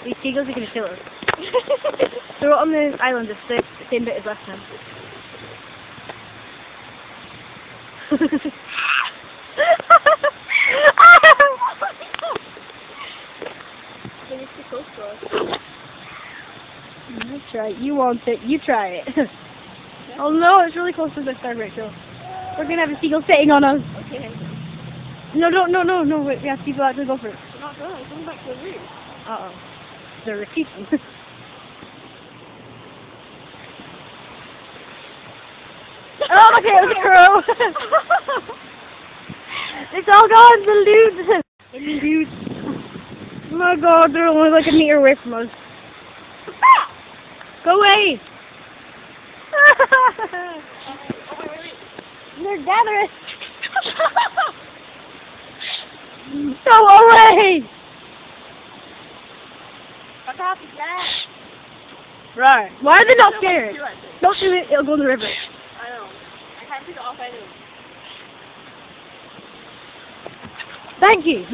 These seagulls are going to kill us. They're on the island, it's the same bit as last time. That's right, you want it, you try it. Oh no, it's really close to the star, Rachel. We're going to have a seagull sitting on us. Okay. No, wait, we have people actually go for it. We're not going, I'm going back to the room. Uh-oh. They're retreating. Oh, look at it, it was a crow! It's all gone, the loot! The loot. Oh my god, they're only like a meter away from us. Go away! They're gathering! Go away! Right. Why are they not scared? Don't shoot it, it'll go in the river. I know. I can't take it off anyway. Thank you.